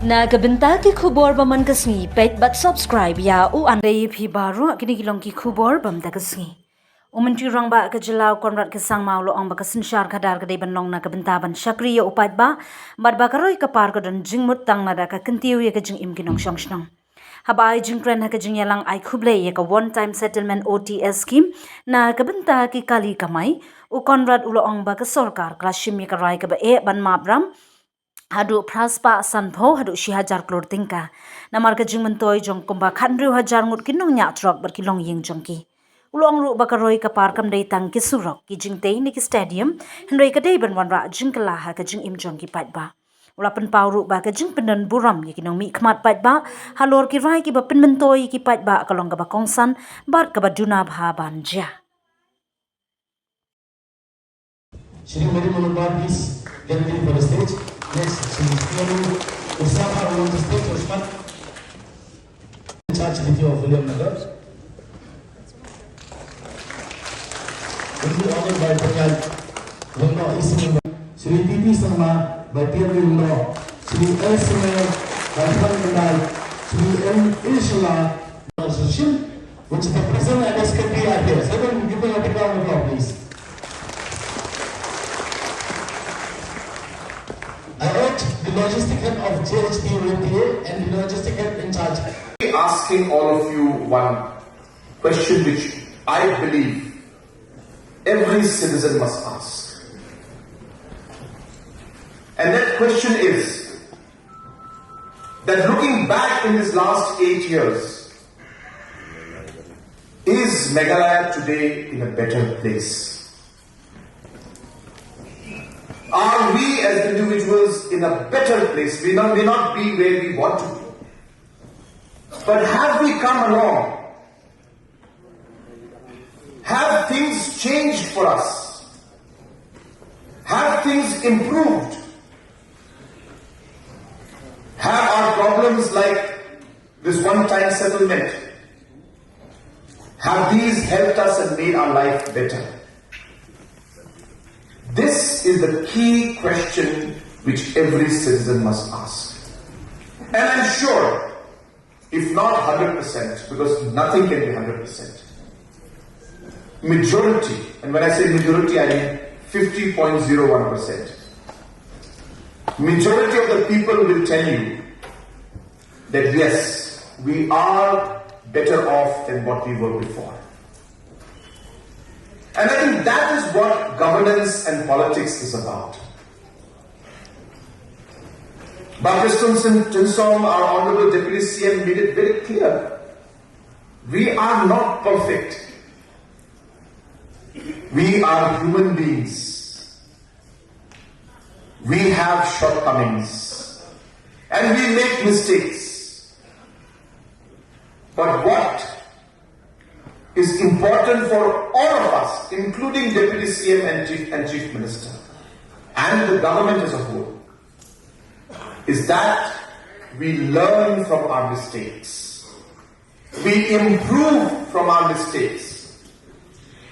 Nagabenta ki khubor baman kasngi pet but subscribe ya u andai phi baru kini kilong ki khubor bam da kasngi umanti rang ba ka jilaw Conrad ka sang maulo ang ba kasin shar khadar ka dei ban nong na ka benta ban shakri ya upat ba mat ba karoi ka par ka don jingmut tang na da ka kintiu ya ka jing im kinong shong shnong habai jingkren ha ka jing yalang ai khuble ya ka one time settlement OTS scheme na ka benta ki kali kamai u Conrad ulo ang ba ka Sorkar klashim ya ka rai ka ba e ban mabram hadu praspa sanpho hadu 6,000 crore tingka namar ka jingmentoi jong kumba khandru hajar ngut kinong nya trok bar kilong ying jongki ulong ru bakaroi ka par kam dei tang ki surok ki jingtei ni ki stadium hendrei ka dei ban wanra jingkala ha ka jing im jongki paidbah ulapan pauru ba ka jing penen buram ye kinong mi khmat paidbah halor ki rai ki ba penmentoi ki paidbah kalong ka ba kongsan bar ka ba duna bha banja Shri Mary Manubad, please get ready for the stage. Next, Shri Pianu Usama on the stage. Usman, in charge with you of William Nagar. Will be honored by Panyal Wanda Isim, Shri T.P. Sharma by P.M. Law, Shri L. Sumer by Pan Mandal, Shri M. Ishla Association, which the president and secretary are here. So, give me a big round of applause, please. I urge the logistic head of JHT UMPA and the logistic head in charge. Asking all of you one question which I believe every citizen must ask. And that question is that looking back in this last 8 years, is Meghalaya today in a better place? Are we as individuals in a better place? We may not be where we want to be. But have we come along? Have things changed for us? Have things improved? Have our problems like this one-time settlement, have these helped us and made our life better? This is the key question which every citizen must ask. And I'm sure, if not 100%, because nothing can be 100%, majority, and when I say majority, I mean 50.01%, majority of the people will tell you that yes, we are better off than what we were before. And I think that is what governance and politics is about. Pynspong, our Honorable Deputy CM, made it very clear. We are not perfect. We are human beings. We have shortcomings. And we make mistakes. But what is important for all of us, including Deputy CM and Chief Minister, and the government as a whole, is that we learn from our mistakes, we improve from our mistakes,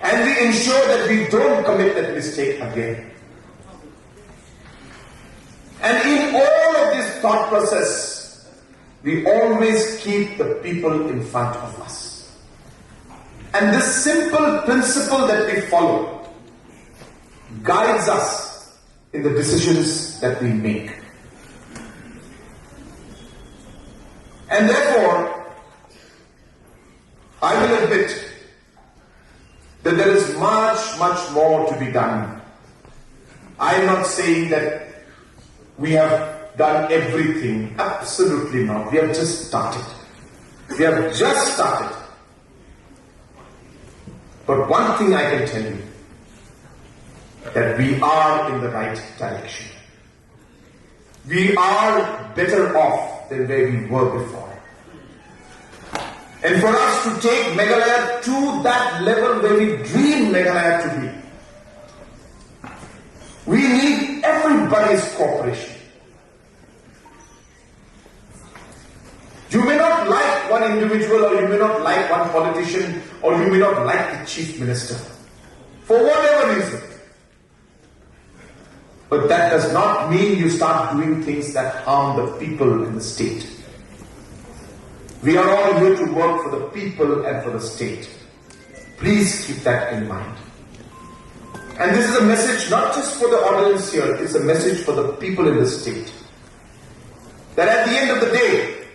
and we ensure that we don't commit that mistake again. And in all of this thought process, we always keep the people in front of us. And this simple principle that we follow guides us in the decisions that we make. And therefore, I will admit that there is much, much more to be done. I am not saying that we have done everything. Absolutely not. We have just started. We have just started. But one thing I can tell you, that we are in the right direction. We are better off than where we were before. And for us to take Meghalaya to that level where we dream Meghalaya to be, we need everybody's cooperation. You may not like one individual, or you may not like one politician, or you may not like the Chief Minister, for whatever reason. But that does not mean you start doing things that harm the people in the state. We are all here to work for the people and for the state. Please keep that in mind. And this is a message not just for the audience here, it's a message for the people in the state. That at the end of the day,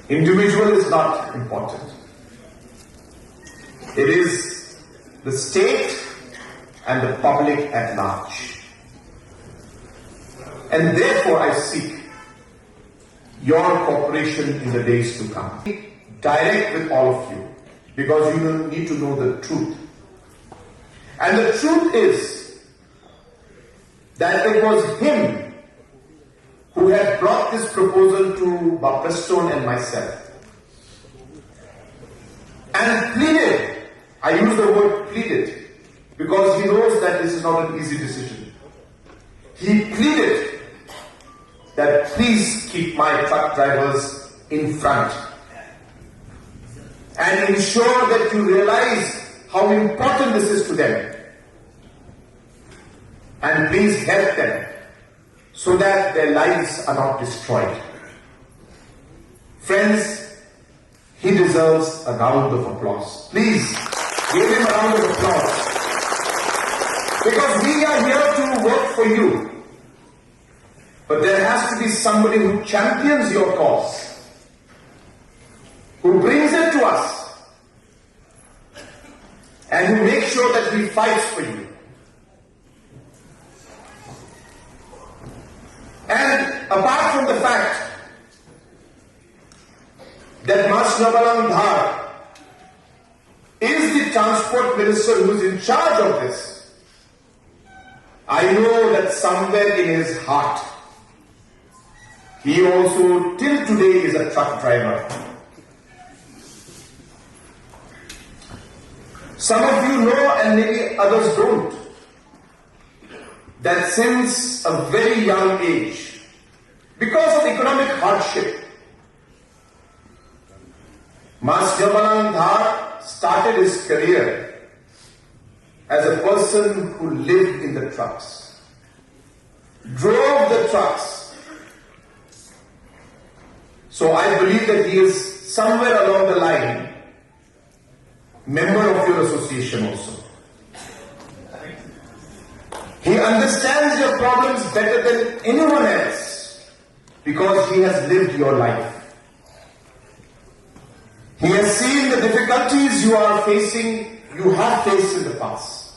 individual is not important. It is the state and the public at large. And therefore I seek your cooperation in the days to come. Direct with all of you, because you need to know the truth. And the truth is that it was him who had brought this proposal to Bapastone and myself. And pleaded, I use the word pleaded, because he knows that this is not an easy decision. He pleaded that please keep my truck drivers in front and ensure that you realize how important this is to them. And please help them so that their lives are not destroyed. Friends, he deserves a round of applause. Please give him a round of applause. Because we are here to work for you. But there has to be somebody who champions your cause, who brings it to us, and who makes sure that he fights for you. And apart from the fact that Mas Dhar is the transport minister who is in charge of this, I know that somewhere in his heart, he also till today is a truck driver. Some of you know, and maybe others don't, that since a very young age, because of economic hardship, Mas Dhar started his career as a person who lived in the trucks, drove the trucks. So I believe that he is somewhere along the line member of your association also. He understands your problems better than anyone else because he has lived your life. He has seen the difficulties you are facing, you have faced in the past.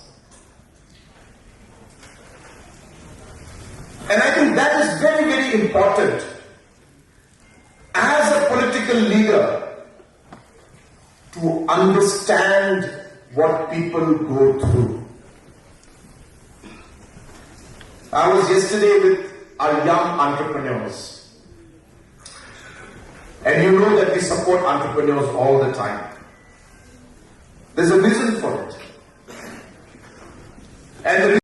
And I think that is very, very important as a political leader to understand what people go through. I was yesterday with our young entrepreneurs. And you know that we support entrepreneurs all the time. There's a reason for it. And the